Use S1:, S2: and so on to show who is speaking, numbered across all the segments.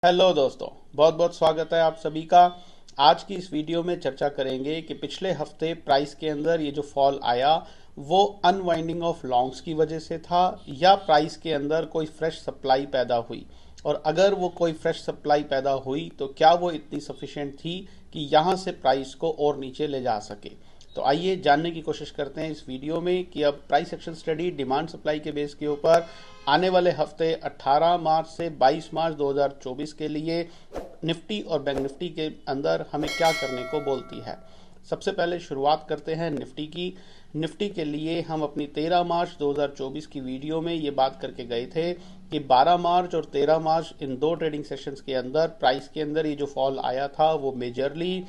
S1: Hello दोस्तों, बहुत बहुत स्वागत है आप सभी का। आज की इस वीडियो में चर्चा करेंगे कि पिछले हफ्ते प्राइस के अंदर ये जो फॉल आया वो अनवाइंडिंग ऑफ लॉन्ग्स की वजह से था या प्राइस के अंदर कोई फ्रेश सप्लाई पैदा हुई, और अगर वो कोई फ्रेश सप्लाई पैदा हुई तो क्या वो इतनी सफिशिएंट थी कि यहाँ से प्राइस को और नीचे ले जा सके। तो आइए जानने की कोशिश करते हैं इस वीडियो में कि अब price action study demand supply के बेस के ऊपर आने वाले हफ्ते 18 मार्च से 22 मार्च 2024 के लिए निफ्टी और बैंक निफ्टी के अंदर हमें क्या करने को बोलती है। सबसे पहले शुरुआत करते हैं निफ्टी की। निफ्टी के लिए हम अपनी 13 मार्च 2024 की वीडियो में ये बात करके गए थे कि 12 मार्च और 13 मार्च इन दो ट्रेडिंग सेशंस के अंदर प्राइस के अंदर ये जो फॉल आया था वो मेजरली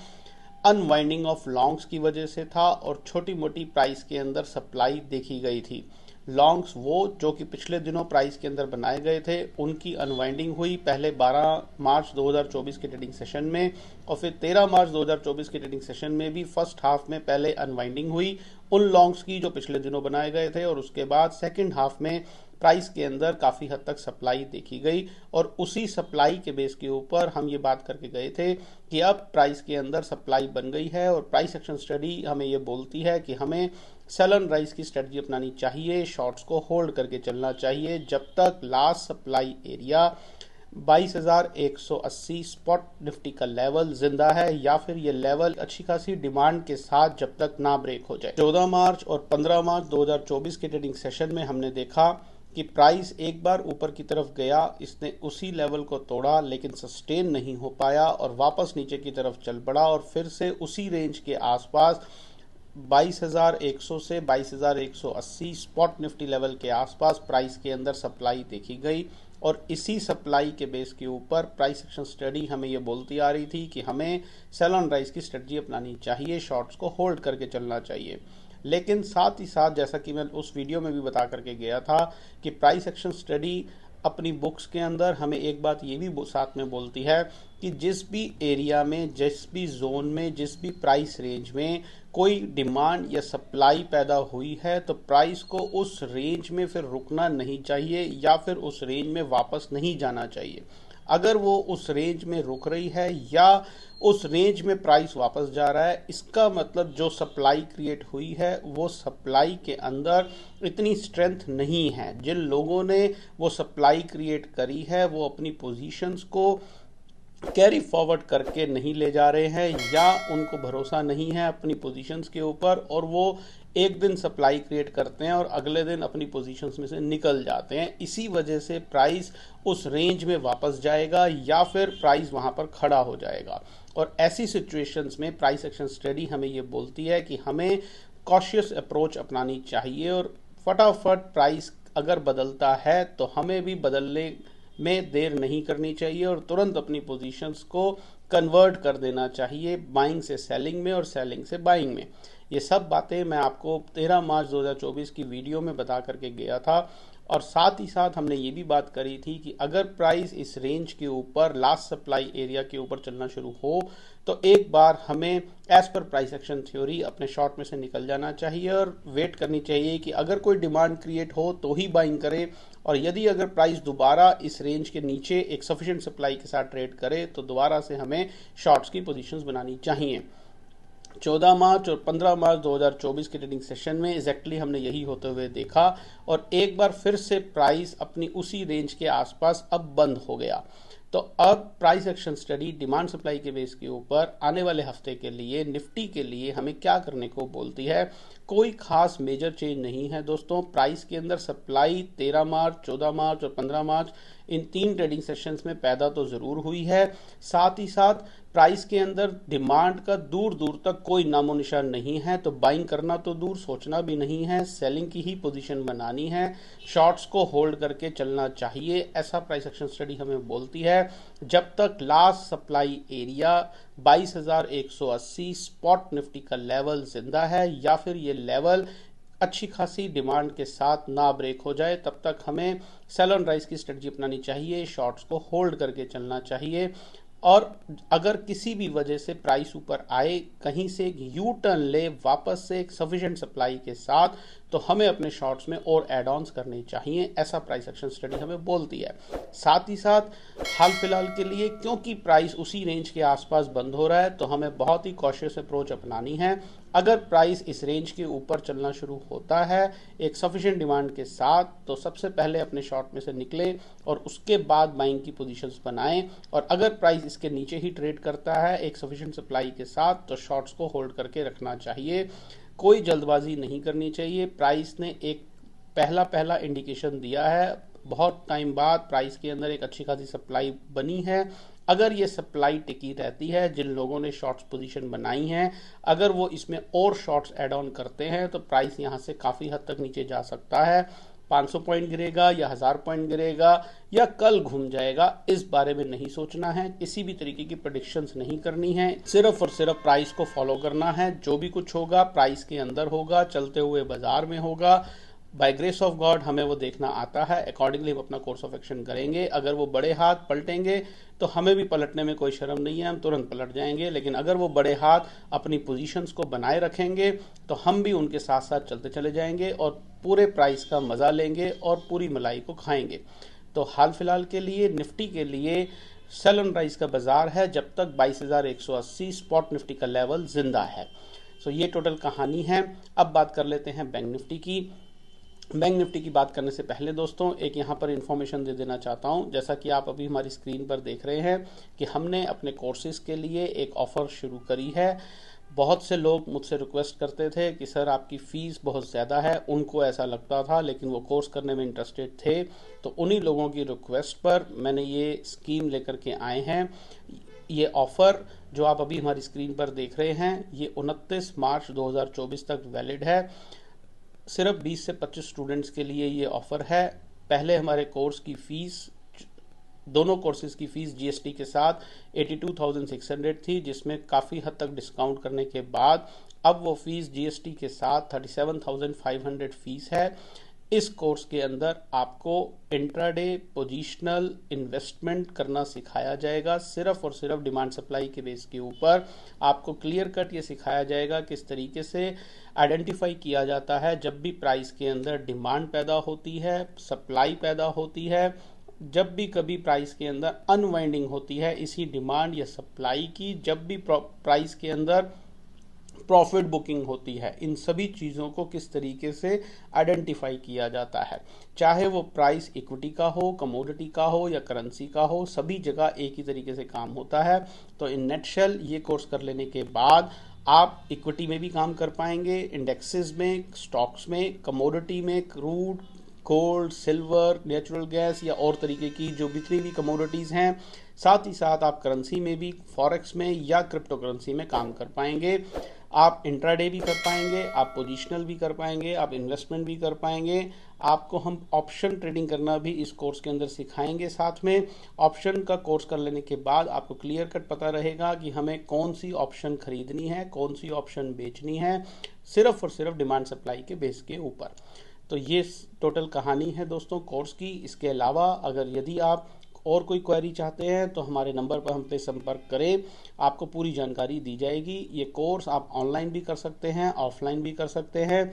S1: अनवाइंडिंग ऑफ लॉन्ग्स की वजह से था और छोटी मोटी प्राइस के अंदर सप्लाई देखी गई थी। लॉन्ग्स वो जो कि पिछले दिनों प्राइस के अंदर बनाए गए थे उनकी अनवाइंडिंग हुई पहले 12 मार्च 2024 के ट्रेडिंग सेशन में, और फिर 13 मार्च 2024 के ट्रेडिंग सेशन में भी फर्स्ट हाफ में पहले अनवाइंडिंग हुई उन लॉन्ग्स की जो पिछले दिनों बनाए गए थे, और उसके बाद सेकेंड हाफ में प्राइस के अंदर काफ़ी हद तक सप्लाई देखी गई। और उसी सप्लाई के बेस के ऊपर हम ये बात करके गए थे कि अब प्राइस के अंदर सप्लाई बन गई है और प्राइस एक्शन स्टडी हमें ये बोलती है कि हमें सेल एंड राइज की स्ट्रेटजी अपनानी चाहिए, शॉर्ट्स को होल्ड करके चलना चाहिए जब तक last supply area 22,180 spot Nifty का लेवल जिंदा है या फिर ये लेवल अच्छी खासी डिमांड के साथ जब तक ना ब्रेक हो जाए। 14 मार्च और 15 मार्च 2024 के ट्रेडिंग सेशन में हमने देखा कि प्राइस एक बार ऊपर की तरफ गया, इसने उसी लेवल को तोड़ा लेकिन सस्टेन नहीं हो पाया और वापस नीचे की तरफ चल पड़ा, और फिर से उसी रेंज के आसपास 22,100 से 22,180 स्पॉट निफ्टी लेवल के आसपास प्राइस के अंदर सप्लाई देखी गई। और इसी सप्लाई के बेस के ऊपर प्राइस एक्शन स्टडी हमें ये बोलती आ रही थी कि हमें सेल ऑन राइज की स्ट्रेटजी अपनानी चाहिए, शॉर्ट्स को होल्ड करके चलना चाहिए। लेकिन साथ ही साथ जैसा कि मैं उस वीडियो में भी बता करके गया था कि प्राइस एक्शन स्टडी अपनी बुक्स के अंदर हमें एक बात ये भी साथ में बोलती है कि जिस भी एरिया में, जिस भी जोन में, जिस भी प्राइस रेंज में कोई डिमांड या सप्लाई पैदा हुई है तो प्राइस को उस रेंज में फिर रुकना नहीं चाहिए या फिर उस रेंज में वापस नहीं जाना चाहिए। अगर वो उस रेंज में रुक रही है या उस रेंज में प्राइस वापस जा रहा है, इसका मतलब जो सप्लाई क्रिएट हुई है वो सप्लाई के अंदर इतनी स्ट्रेंथ नहीं है। जिन लोगों ने वो सप्लाई क्रिएट करी है वो अपनी पोजीशंस को कैरी फॉरवर्ड करके नहीं ले जा रहे हैं या उनको भरोसा नहीं है अपनी पोजीशंस के ऊपर, और वो एक दिन सप्लाई क्रिएट करते हैं और अगले दिन अपनी पोजीशंस में से निकल जाते हैं। इसी वजह से प्राइस उस रेंज में वापस जाएगा या फिर प्राइस वहां पर खड़ा हो जाएगा। और ऐसी सिचुएशंस में प्राइस एक्शन स्टडी हमें ये बोलती है कि हमें कॉशियस अप्रोच अपनानी चाहिए और फटाफट प्राइस अगर बदलता है तो हमें भी बदलने में देर नहीं करनी चाहिए और तुरंत अपनी पोजीशंस को कन्वर्ट कर देना चाहिए बाइंग से सेलिंग में और सेलिंग से बाइंग में। ये सब बातें मैं आपको 13 मार्च 2024 की वीडियो में बता करके गया था, और साथ ही साथ हमने ये भी बात करी थी कि अगर प्राइस इस रेंज के ऊपर लास्ट सप्लाई एरिया के ऊपर चलना शुरू हो तो एक बार हमें एज पर प्राइस एक्शन थ्योरी अपने शॉर्ट में से निकल जाना चाहिए और वेट करनी चाहिए कि अगर कोई डिमांड क्रिएट हो तो ही बाइंग करे, और यदि अगर प्राइस दोबारा इस रेंज के नीचे एक सफिशिएंट सप्लाई के साथ ट्रेड करे तो दोबारा से हमें शॉर्ट्स की पोजीशंस बनानी चाहिए। 14 मार्च और 15 मार्च 2024 के ट्रेडिंग सेशन में एग्जैक्टली हमने यही होते हुए देखा, और एक बार फिर से प्राइस अपनी उसी रेंज के आसपास अब बंद हो गया। तो अब price action study demand supply के बेस के ऊपर आने वाले हफ्ते के लिए निफ्टी के लिए हमें क्या करने को बोलती है। कोई खास मेजर चेंज नहीं है दोस्तों। प्राइस के अंदर सप्लाई 13 मार्च, 14 मार्च और 15 मार्च इन तीन ट्रेडिंग सेशंस में पैदा तो ज़रूर हुई है, साथ ही साथ प्राइस के अंदर डिमांड का दूर दूर तक कोई नामो निशान नहीं है। तो बाइंग करना तो दूर, सोचना भी नहीं है, सेलिंग की ही पोजीशन बनानी है, शॉर्ट्स को होल्ड करके चलना चाहिए, ऐसा प्राइस एक्शन स्टडी हमें बोलती है जब तक last supply area 22,180 spot Nifty का लेवल जिंदा है या फिर ये लेवल अच्छी खासी डिमांड के साथ ना ब्रेक हो जाए, तब तक हमें सेल ऑन राइज की स्ट्रेटजी अपनानी चाहिए, शॉर्ट्स को होल्ड करके चलना चाहिए। और अगर किसी भी वजह से प्राइस ऊपर आए, कहीं से एक यू टर्न ले वापस से एक सफिशिएंट सप्लाई के साथ, तो हमें अपने शॉर्ट्स में और एड ऑन्स करने चाहिए, ऐसा प्राइस एक्शन स्टडी हमें बोलती है। साथ ही साथ हाल फिलहाल के लिए क्योंकि प्राइस उसी रेंज के आसपास बंद हो रहा है, तो हमें बहुत ही कॉशियस अप्रोच अपनानी है। अगर प्राइस इस रेंज के ऊपर चलना शुरू होता है एक सफिशिएंट डिमांड के साथ, तो सबसे पहले अपने शॉर्ट में से निकले और उसके बाद बाइंग की पोजीशंस बनाएं। और अगर प्राइस इसके नीचे ही ट्रेड करता है एक सफिशिएंट सप्लाई के साथ, तो शॉर्ट्स को होल्ड करके रखना चाहिए। कोई जल्दबाजी नहीं करनी चाहिए। प्राइस ने एक पहला इंडिकेशन दिया है, बहुत टाइम बाद प्राइस के अंदर एक अच्छी खासी सप्लाई बनी है। अगर ये सप्लाई टिकी रहती है, जिन लोगों ने शॉर्ट्स पोजीशन बनाई हैं, अगर वो इसमें और शॉर्ट्स ऐड ऑन करते हैं, तो प्राइस यहाँ से काफ़ी हद तक नीचे जा सकता है। 500 पॉइंट गिरेगा या 1000 पॉइंट गिरेगा या कल घूम जाएगा, इस बारे में नहीं सोचना है। किसी भी तरीके की प्रेडिक्शंस नहीं करनी है, सिर्फ और सिर्फ प्राइस को फॉलो करना है। जो भी कुछ होगा प्राइस के अंदर होगा, चलते हुए बाजार में होगा। बाय ग्रेस ऑफ गॉड हमें वो देखना आता है, अकॉर्डिंगली हम अपना कोर्स ऑफ एक्शन करेंगे। अगर वो बड़े हाथ पलटेंगे तो हमें भी पलटने में कोई शर्म नहीं है, हम तुरंत पलट जाएंगे। लेकिन अगर वो बड़े हाथ अपनी पोजीशंस को बनाए रखेंगे तो हम भी उनके साथ साथ चलते चले जाएंगे और पूरे प्राइस का मज़ा लेंगे और पूरी मलाई को खाएंगे। तो हाल फिलहाल के लिए निफ्टी के लिए सेल ऑन राइज का बाजार है जब तक 22,180 स्पॉट निफ्टी का लेवल जिंदा है। सो ये टोटल कहानी है। अब बात कर लेते हैं बैंक निफ्टी की। बैंक निफ्टी की बात करने से पहले दोस्तों एक यहाँ पर इन्फॉर्मेशन दे देना चाहता हूँ। जैसा कि आप अभी हमारी स्क्रीन पर देख रहे हैं कि हमने अपने कोर्सेज के लिए एक ऑफ़र शुरू करी है। बहुत से लोग मुझसे रिक्वेस्ट करते थे कि सर आपकी फ़ीस बहुत ज़्यादा है, उनको ऐसा लगता था, लेकिन वो कोर्स करने में इंटरेस्टेड थे। तो उन्हीं लोगों की रिक्वेस्ट पर मैंने ये स्कीम लेकर के आए हैं। ये ऑफ़र जो आप अभी हमारी स्क्रीन पर देख रहे हैं, ये 29 मार्च 2024 तक वैलिड है। सिर्फ 20 से 25 स्टूडेंट्स के लिए ये ऑफ़र है। पहले हमारे कोर्स की फ़ीस, दोनों कोर्सेज़ की फ़ीस जीएसटी के साथ 82,600 थी, जिसमें काफ़ी हद तक डिस्काउंट करने के बाद अब वो फ़ीस जीएसटी के साथ 37,500 फ़ीस है। इस कोर्स के अंदर आपको इंट्राडे पोजीशनल इन्वेस्टमेंट करना सिखाया जाएगा, सिर्फ और सिर्फ डिमांड सप्लाई के बेस के ऊपर। आपको क्लियर कट ये सिखाया जाएगा किस तरीके से आइडेंटिफाई किया जाता है जब भी प्राइस के अंदर डिमांड पैदा होती है, सप्लाई पैदा होती है, जब भी कभी प्राइस के अंदर अनवाइंडिंग होती है इसी डिमांड या सप्लाई की, जब भी प्राइस के अंदर प्रॉफिट बुकिंग होती है, इन सभी चीज़ों को किस तरीके से आइडेंटिफाई किया जाता है। चाहे वो प्राइस इक्विटी का हो, कमोडिटी का हो या करेंसी का हो, सभी जगह एक ही तरीके से काम होता है। तो इन नेटशेल ये कोर्स कर लेने के बाद आप इक्विटी में भी काम कर पाएंगे, इंडेक्सेस में, स्टॉक्स में, कमोडिटी में, crude, gold, silver, natural gas या और तरीके की जो जितनी भी कमोडिटीज़ हैं। साथ ही साथ आप करेंसी में भी, फॉरेक्स में या क्रिप्टो करेंसी में काम कर पाएंगे। आप इंट्राडे भी कर पाएंगे, आप पोजीशनल भी कर पाएंगे, आप इन्वेस्टमेंट भी कर पाएंगे। आपको हम ऑप्शन ट्रेडिंग करना भी इस कोर्स के अंदर सिखाएंगे। साथ में ऑप्शन का कोर्स कर लेने के बाद आपको क्लियर कट पता रहेगा कि हमें कौन सी ऑप्शन खरीदनी है, कौन सी ऑप्शन बेचनी है, सिर्फ और सिर्फ डिमांड सप्लाई के बेस के ऊपर। तो ये टोटल कहानी है दोस्तों कोर्स की। इसके अलावा अगर यदि आप और कोई क्वेरी चाहते हैं तो हमारे नंबर पर हम पे संपर्क करें, आपको पूरी जानकारी दी जाएगी। ये कोर्स आप ऑनलाइन भी कर सकते हैं, ऑफलाइन भी कर सकते हैं।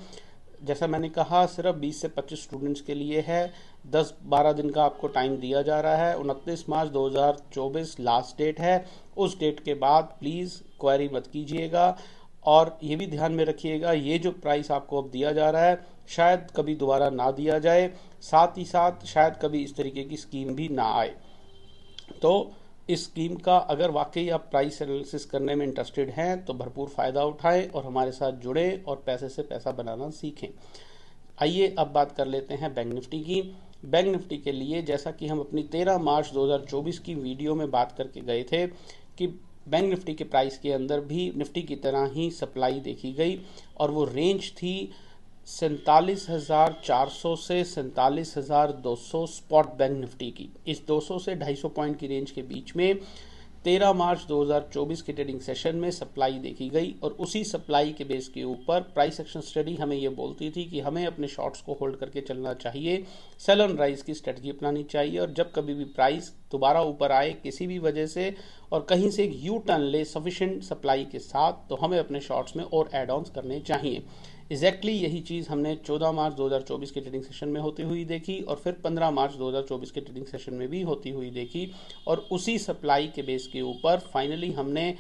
S1: जैसा मैंने कहा सिर्फ 20 से 25 स्टूडेंट्स के लिए है। 10-12 दिन का आपको टाइम दिया जा रहा है। 29 मार्च 2024 लास्ट डेट है। उस डेट के बाद प्लीज़ क्वेरी मत कीजिएगा और ये भी ध्यान में रखिएगा ये जो प्राइस आपको अब दिया जा रहा है शायद कभी दोबारा ना दिया जाए, साथ ही साथ शायद कभी इस तरीके की स्कीम भी ना आए। तो इस स्कीम का अगर वाकई आप प्राइस एनालिसिस करने में इंटरेस्टेड हैं तो भरपूर फ़ायदा उठाएं और हमारे साथ जुड़ें और पैसे से पैसा बनाना सीखें। आइए अब बात कर लेते हैं बैंक निफ्टी की। बैंक निफ्टी के लिए जैसा कि हम अपनी 13 मार्च 2024 की वीडियो में बात करके गए थे कि बैंक निफ्टी के प्राइस के अंदर भी निफ्टी की तरह ही सप्लाई देखी गई और वो रेंज थी 47,400 से 47,200 स्पॉट बैंक निफ्टी की। इस 200 से 250 पॉइंट की रेंज के बीच में 13 मार्च 2024 के ट्रेडिंग सेशन में सप्लाई देखी गई और उसी सप्लाई के बेस के ऊपर प्राइस एक्शन स्टडी हमें ये बोलती थी कि हमें अपने शॉर्ट्स को होल्ड करके चलना चाहिए, सेल ऑन राइज की स्ट्रेटजी अपनानी चाहिए और जब कभी भी प्राइस दोबारा ऊपर आए किसी भी वजह से और कहीं से एक यू टर्न ले सफिशिएंट सप्लाई के साथ, तो हमें अपने शॉर्ट्स में और एड ऑन्स करने चाहिए। एग्जैक्टली यही चीज़ हमने 14 मार्च 2024 के ट्रेडिंग सेशन में होती हुई देखी और फिर 15 मार्च 2024 के ट्रेडिंग सेशन में भी होती हुई देखी, और उसी सप्लाई के बेस के ऊपर फाइनली हमने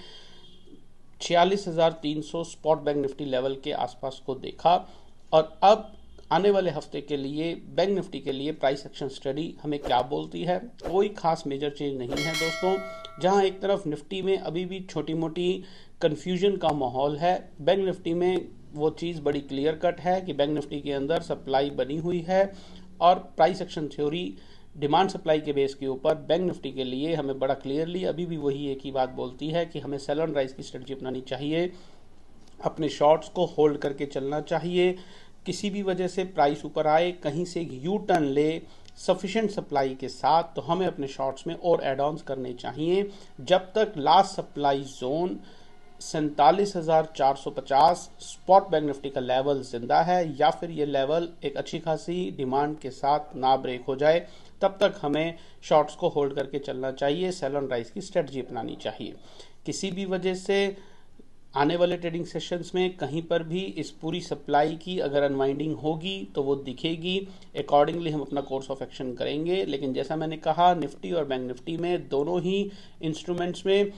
S1: 46,300 स्पॉट बैंक निफ्टी लेवल के आसपास को देखा। और अब आने वाले हफ्ते के लिए बैंक निफ्टी के लिए प्राइस एक्शन स्टडी हमें क्या बोलती है? कोई खास मेजर चेंज नहीं है दोस्तों। जहां एक तरफ निफ्टी में अभी भी छोटी मोटी कन्फ्यूजन का माहौल है, बैंक निफ्टी में वो चीज़ बड़ी क्लियर कट है कि बैंक निफ्टी के अंदर सप्लाई बनी हुई है और price action theory demand supply के बेस के ऊपर बैंक निफ्टी के लिए हमें बड़ा क्लियरली अभी भी वही एक ही बात बोलती है कि हमें सेल ऑन राइज की स्ट्रेटजी अपनानी चाहिए, अपने शॉर्ट्स को होल्ड करके चलना चाहिए। किसी भी वजह से प्राइस ऊपर आए, कहीं से यू टर्न ले सफिशिएंट सप्लाई के साथ, तो हमें अपने शॉर्ट्स में और एड ऑन्स करने चाहिए जब तक last supply zone 47,450 spot bank Nifty का लेवल जिंदा है या फिर ये लेवल एक अच्छी खासी डिमांड के साथ ना ब्रेक हो जाए, तब तक हमें शॉर्ट्स को होल्ड करके चलना चाहिए, सेल ऑन राइज की स्ट्रेटजी अपनानी चाहिए। किसी भी वजह से आने वाले ट्रेडिंग सेशंस में कहीं पर भी इस पूरी सप्लाई की अगर अनवाइंडिंग होगी तो वो दिखेगी, अकॉर्डिंगली हम अपना कोर्स ऑफ एक्शन करेंगे। लेकिन जैसा मैंने कहा, निफ्टी और बैंक निफ्टी में दोनों ही इंस्ट्रूमेंट्स में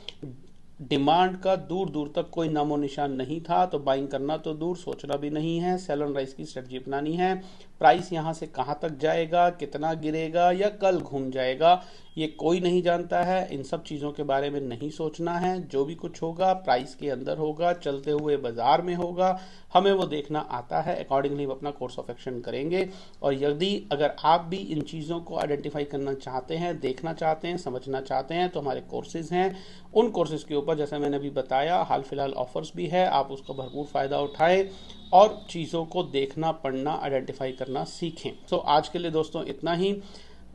S1: डिमांड का दूर दूर तक कोई नामो निशान नहीं था, तो बाइंग करना तो दूर, सोचना भी नहीं है, सेल ऑन राइज की स्ट्रेटजी अपनानी है। प्राइस यहाँ से कहाँ तक जाएगा, कितना गिरेगा या कल घूम जाएगा, ये कोई नहीं जानता है। इन सब चीज़ों के बारे में नहीं सोचना है। जो भी कुछ होगा प्राइस के अंदर होगा, चलते हुए बाजार में होगा, हमें वो देखना आता है, अकॉर्डिंगली हम अपना कोर्स ऑफ एक्शन करेंगे। और यदि अगर आप भी इन चीज़ों को आइडेंटिफाई करना चाहते हैं, देखना चाहते हैं, समझना चाहते हैं, तो हमारे कोर्सेज हैं। उन कोर्सेज के ऊपर जैसा मैंने अभी बताया, हाल फिलहाल ऑफर्स भी है, आप उसका भरपूर फ़ायदा उठाएं और चीज़ों को देखना, पढ़ना, आइडेंटिफाई करना सीखें। तो आज के लिए दोस्तों इतना ही।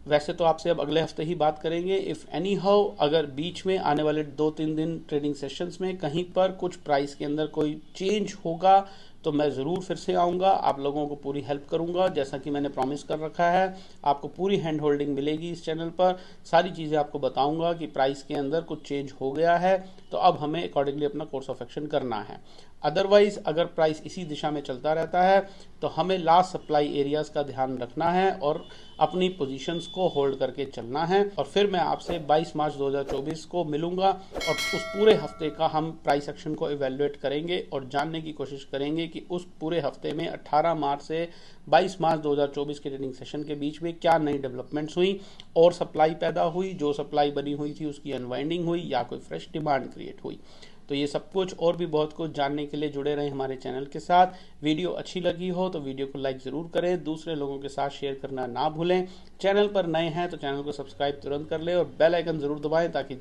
S1: वैसे तो आपसे अब अगले हफ्ते ही बात करेंगे। इफ़ एनी हाउ अगर बीच में आने वाले 2-3 दिन ट्रेडिंग सेशंस में कहीं पर कुछ प्राइस के अंदर कोई चेंज होगा तो मैं ज़रूर फिर से आऊँगा, आप लोगों को पूरी हेल्प करूँगा, जैसा कि मैंने प्रॉमिस कर रखा है। आपको पूरी हैंड होल्डिंग मिलेगी इस चैनल पर, सारी चीज़ें आपको बताऊँगा कि प्राइस के अंदर कुछ चेंज हो गया है तो अब हमें अकॉर्डिंगली अपना कोर्स ऑफ एक्शन करना है। अदरवाइज अगर प्राइस इसी दिशा में चलता रहता है तो हमें लास्ट सप्लाई एरियाज़ का ध्यान रखना है और अपनी पोजीशंस को होल्ड करके चलना है। और फिर मैं आपसे 22 मार्च 2024 को मिलूंगा और उस पूरे हफ्ते का हम प्राइस एक्शन को इवेल्युएट करेंगे और जानने की कोशिश करेंगे कि उस पूरे हफ्ते में 18 मार्च से 22 मार्च 2024 के ट्रेडिंग सेशन के बीच में क्या नई डेवलपमेंट्स हुई और सप्लाई पैदा हुई, जो सप्लाई बनी हुई थी उसकी अनवाइंडिंग हुई या कोई फ्रेश डिमांड क्रिएट हुई। तो ये सब कुछ और भी बहुत कुछ जानने के लिए जुड़े रहें हमारे चैनल के साथ। वीडियो अच्छी लगी हो तो वीडियो को लाइक ज़रूर करें, दूसरे लोगों के साथ शेयर करना ना भूलें। चैनल पर नए हैं तो चैनल को सब्सक्राइब तुरंत कर लें और बेल आइकन ज़रूर दबाएं ताकि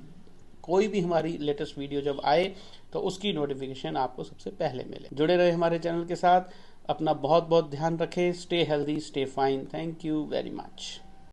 S1: कोई भी हमारी लेटेस्ट वीडियो जब आए तो उसकी नोटिफिकेशन आपको सबसे पहले मिले। जुड़े रहे हमारे चैनल के साथ। अपना बहुत बहुत ध्यान रखें। Stay healthy, stay fine. Thank you very much.